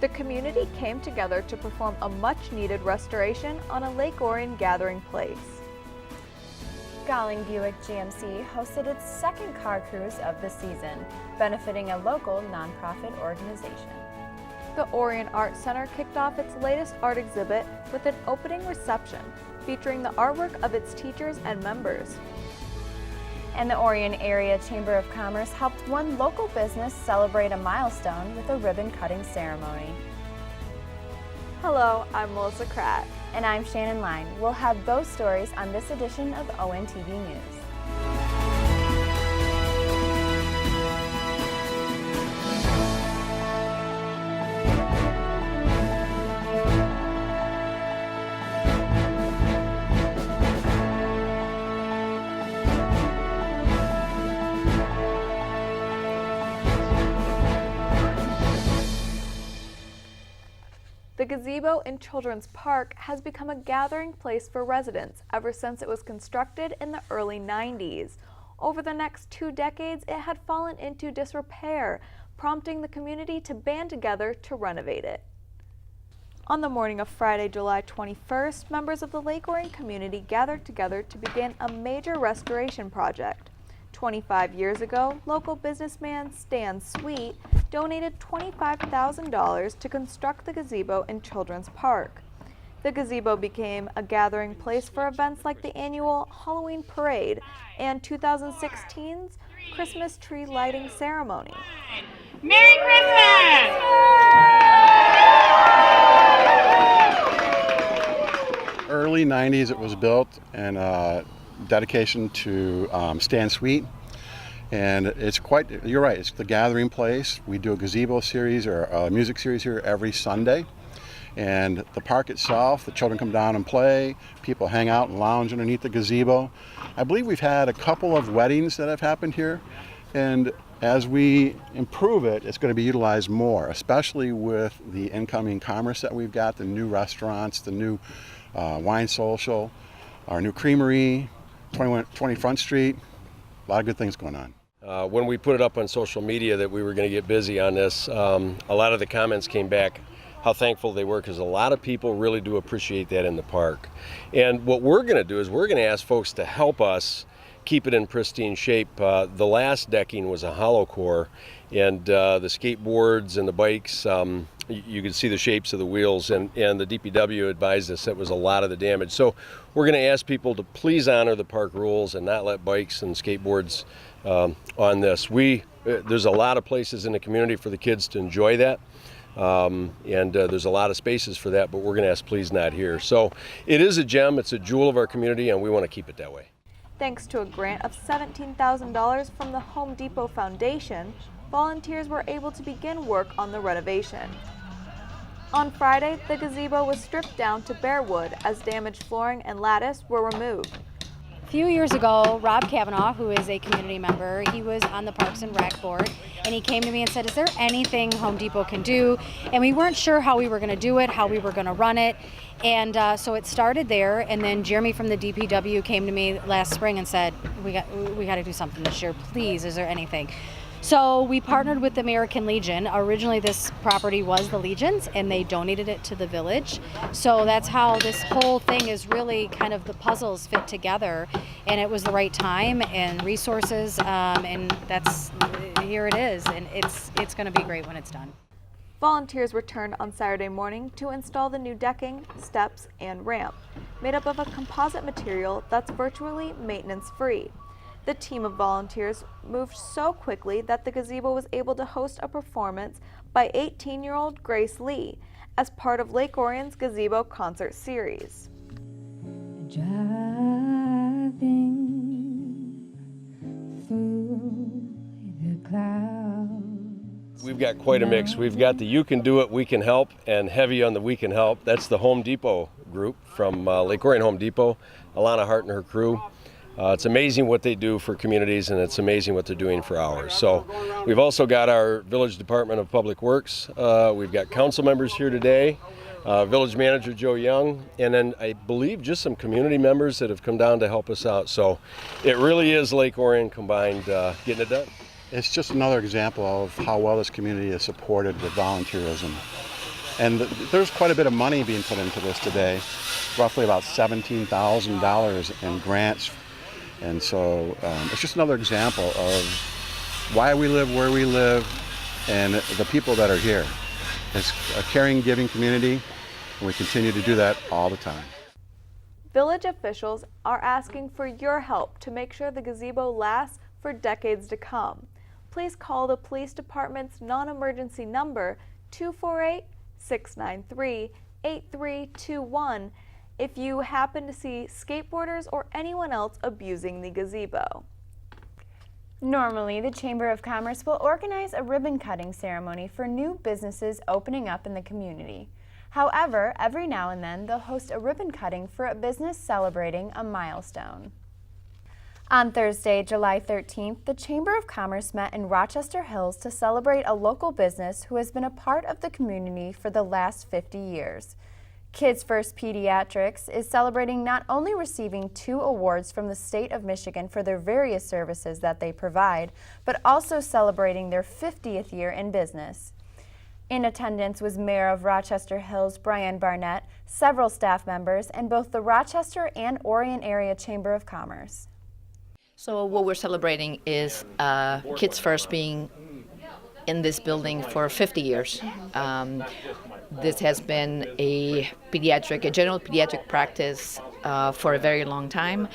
The community came together to perform a much-needed restoration on a Lake Orion gathering place. Golling Buick GMC hosted its second car cruise of the season, benefiting a local nonprofit organization. The Orion Art Center kicked off its latest art exhibit with an opening reception featuring the artwork of its teachers and members. And the Orion Area Chamber of Commerce helped one local business celebrate a milestone with a ribbon-cutting ceremony. Hello, I'm Melissa Kratt. And I'm Shannon Line. We'll have those stories on this edition of ONTV News. The Gazebo in Children's Park has become a gathering place for residents ever since it was constructed in the early 90s. Over the next 2 decades, it had fallen into disrepair, prompting the community to band together to renovate it. On the morning of Friday, July 21st, members of the Lake Orion community gathered together to begin a major restoration project. 25 years ago, local businessman Stan Sweet donated $25,000 to construct the gazebo in Children's Park. The gazebo became a gathering place for events like the annual Halloween Parade and 2016's Christmas tree lighting ceremony. Merry Christmas! Early 90s it was built, and dedication to Stan Sweet, and it's quite, you're right, it's the gathering place. We do a gazebo series or a music series here every Sunday, and the park itself, the children come down and play, people hang out and lounge underneath the gazebo. I believe we've had a couple of weddings that have happened here, and as we improve it, it's going to be utilized more, especially with the incoming commerce that we've got, the new restaurants, the new wine social, our new creamery, 20 Front Street, a lot of good things going on. When we put it up on social media that we were going to get busy on this, a lot of the comments came back how thankful they were, because a lot of people really do appreciate that in the park. And what we're going to do is we're going to ask folks to help us keep it in pristine shape. The last decking was a hollow core, and the skateboards and the bikes, you can see the shapes of the wheels, and the DPW advised us that was a lot of the damage. So we're going to ask people to please honor the park rules and not let bikes and skateboards on this. There's a lot of places in the community for the kids to enjoy that, and there's a lot of spaces for that, but we're going to ask please not here. So it is a gem, it's a jewel of our community, and we want to keep it that way. Thanks to a grant of $17,000 from the Home Depot Foundation, volunteers were able to begin work on the renovation. On Friday, the gazebo was stripped down to bare wood as damaged flooring and lattice were removed. A few years ago, Rob Kavanaugh, who is a community member, he was on the Parks and Rec board, and he came to me and said, is there anything Home Depot can do? And we weren't sure how we were going to do it, how we were going to run it. And so it started there, and then Jeremy from the DPW came to me last spring and said, we got to do something this year, please, is there anything? So we partnered with the American Legion. Originally this property was the Legion's, and they donated it to the village. So that's how this whole thing is really kind of, the puzzles fit together, and it was the right time and resources, and here it is, and it's going to be great when it's done. Volunteers returned on Saturday morning to install the new decking, steps, and ramp, made up of a composite material that's virtually maintenance-free. The team of volunteers moved so quickly that the gazebo was able to host a performance by 18-year-old Grace Lee as part of Lake Orion's Gazebo Concert Series. Driving through the clouds. We've got quite a mix. We've got the You Can Do It, We Can Help, and heavy on the We Can Help. That's the Home Depot group from Lake Orion Home Depot, Alana Hart and her crew. It's amazing what they do for communities, and it's amazing what they're doing for ours. So we've also got our Village Department of Public Works. We've got council members here today, Village Manager Joe Young, and then I believe just some community members that have come down to help us out. So it really is Lake Orion combined getting it done. It's just another example of how well this community is supported with volunteerism. And there's quite a bit of money being put into this today, roughly about $17,000 in grants. And so it's just another example of why we live where we live and the people that are here. It's a caring, giving community, and we continue to do that all the time. Village officials are asking for your help to make sure the gazebo lasts for decades to come. Please call the police department's non-emergency number 248-693-8321 if you happen to see skateboarders or anyone else abusing the gazebo. Normally, the Chamber of Commerce will organize a ribbon cutting ceremony for new businesses opening up in the community. However, every now and then they'll host a ribbon cutting for a business celebrating a milestone. On Thursday, July 13th, the Chamber of Commerce met in Rochester Hills to celebrate a local business who has been a part of the community for the last 50 years. Kidz First Pediatrics is celebrating not only receiving 2 awards from the state of Michigan for their various services that they provide, but also celebrating their 50th year in business. In attendance was Mayor of Rochester Hills, Brian Barnett, several staff members, and both the Rochester and Orion Area Chamber of Commerce. So what we're celebrating is Kidz First being in this building for 50 years. This has been a general pediatric practice for a very long time.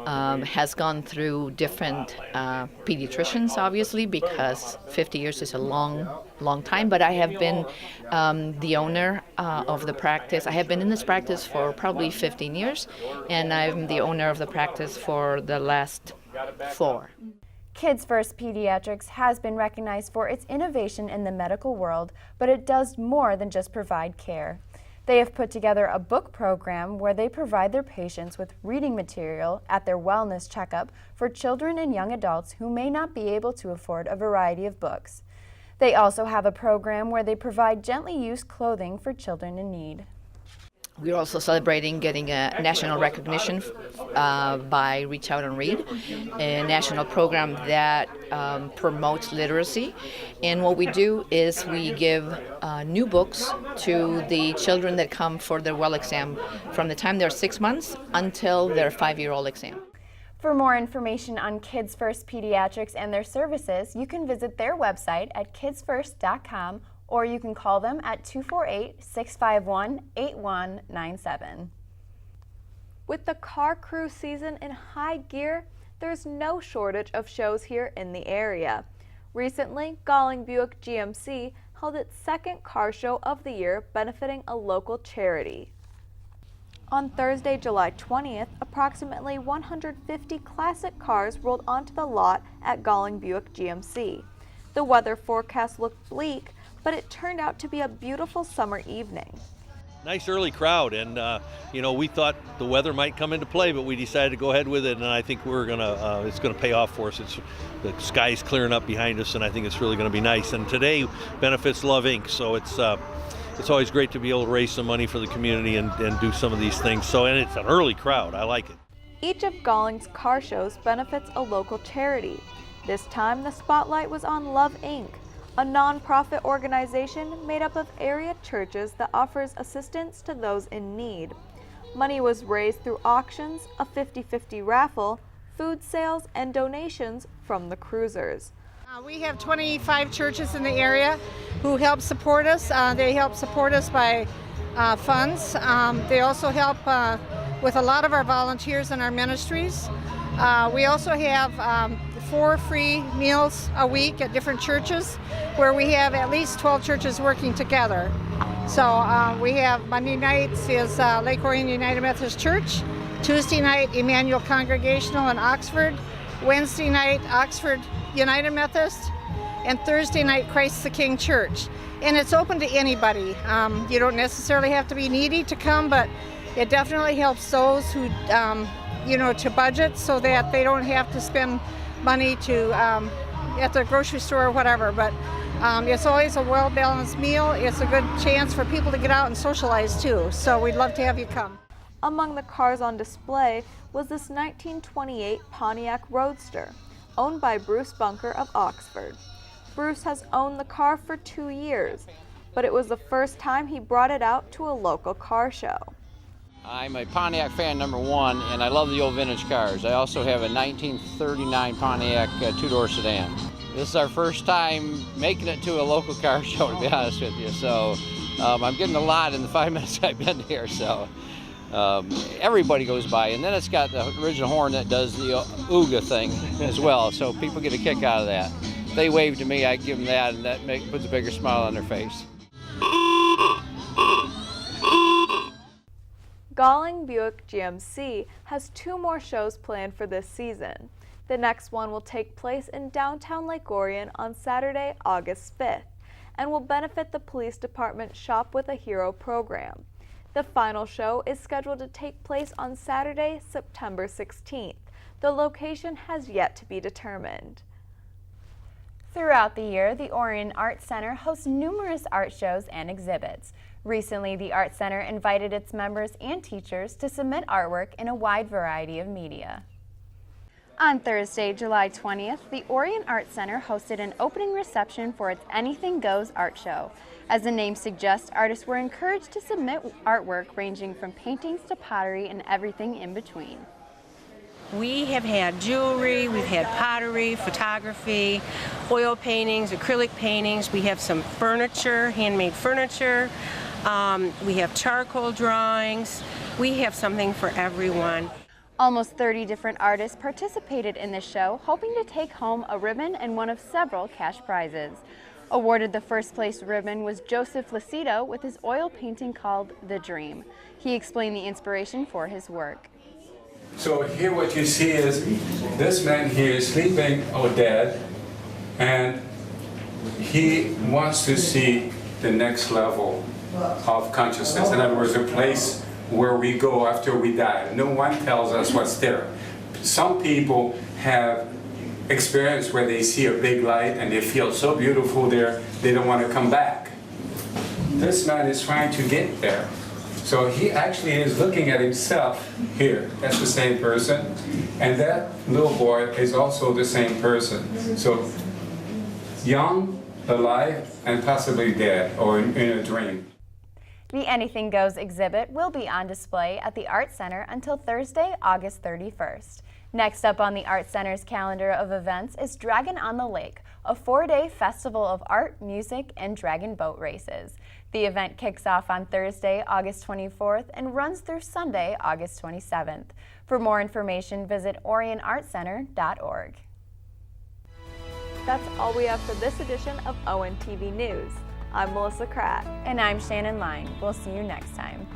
Has gone through different pediatricians, obviously, because 50 years is a long time. But I have been the owner of the practice. I have been in this practice for probably 15 years, and I'm the owner of the practice for the last 4. Kidz First Pediatrics has been recognized for its innovation in the medical world, but it does more than just provide care. They have put together a book program where they provide their patients with reading material at their wellness checkup for children and young adults who may not be able to afford a variety of books. They also have a program where they provide gently used clothing for children in need. We're also celebrating getting a national recognition by Reach Out and Read, a national program that promotes literacy. And what we do is we give new books to the children that come for their well exam from the time they're 6 months until their 5-year-old exam. For more information on Kidz First Pediatrics and their services, you can visit their website at kidsfirst.com, or you can call them at 248-651-8197. With the car crew season in high gear, there's no shortage of shows here in the area. Recently, Golling Buick GMC held its 2nd car show of the year, benefiting a local charity. On Thursday, July 20th, approximately 150 classic cars rolled onto the lot at Golling Buick GMC. The weather forecast looked bleak, but it turned out to be a beautiful summer evening. Nice early crowd, and we thought the weather might come into play, but we decided to go ahead with it, and I think it's gonna pay off for us. The sky's clearing up behind us, and I think it's really gonna be nice. And today benefits Love Inc., so it's always great to be able to raise some money for the community and do some of these things. So, and it's an early crowd. I like it. Each of Golling's car shows benefits a local charity. This time, the spotlight was on Love Inc., a nonprofit organization made up of area churches that offers assistance to those in need. Money was raised through auctions, a 50-50 raffle, food sales, and donations from the cruisers. We have 25 churches in the area who help support us. They help support us by funds. They also help with a lot of our volunteers in our ministries. We also have 4 free meals a week at different churches, where we have at least 12 churches working together. So we have Monday nights is Lake Orion United Methodist Church, Tuesday night Emmanuel Congregational in Oxford, Wednesday night Oxford United Methodist, and Thursday night Christ the King Church. And it's open to anybody. You don't necessarily have to be needy to come, but it definitely helps those who, to budget so that they don't have to spend money to at the grocery store or whatever. But it's always a well-balanced meal. It's a good chance for people to get out and socialize too. So we'd love to have you come. Among the cars on display was this 1928 Pontiac Roadster, owned by Bruce Bunker of Oxford. Bruce has owned the car for 2 years. but it was the first time he brought it out to a local car show. I'm a Pontiac fan #1, and I love the old vintage cars. I also have a 1939 Pontiac two-door sedan. This is our first time making it to a local car show, to be honest with you. So I'm getting a lot in the 5 minutes I've been here. So everybody goes by, and then it's got the original horn that does the ooga thing as well. So people get a kick out of that. If they wave to me, I give them that, and that puts a bigger smile on their face. Golling Buick GMC has 2 more shows planned for this season. The next one will take place in downtown Lake Orion on Saturday, August 5th, and will benefit the police department Shop with a Hero program. The final show is scheduled to take place on Saturday, September 16th. The location has yet to be determined. Throughout the year, the Orion Art Center hosts numerous art shows and exhibits. Recently, the Art Center invited its members and teachers to submit artwork in a wide variety of media. On Thursday, July 20th, the Orion Art Center hosted an opening reception for its Anything Goes art show. As the name suggests, artists were encouraged to submit artwork ranging from paintings to pottery and everything in between. We have had jewelry, we've had pottery, photography, oil paintings, acrylic paintings. We have some furniture, handmade furniture. We have charcoal drawings. We have something for everyone. Almost 30 different artists participated in this show, hoping to take home a ribbon and one of several cash prizes. Awarded the first place ribbon was Joseph Lacido with his oil painting called The Dream. He explained the inspiration for his work. So here what you see is this man here is sleeping or dead, and he wants to see the next level of consciousness. In other words, a place where we go after we die. No one tells us what's there. Some people have experience where they see a big light and they feel so beautiful there, they don't want to come back. This man is trying to get there. So he actually is looking at himself here. That's the same person. And that little boy is also the same person. So young, alive, and possibly dead or in a dream. The Anything Goes exhibit will be on display at the Art Center until Thursday, August 31st. Next up on the Art Center's calendar of events is Dragon on the Lake, a 4-day festival of art, music, and dragon boat races. The event kicks off on Thursday, August 24th and runs through Sunday, August 27th. For more information, visit orionartcenter.org. That's all we have for this edition of ONTV News. I'm Melissa Kratt. And I'm Shannon Line. We'll see you next time.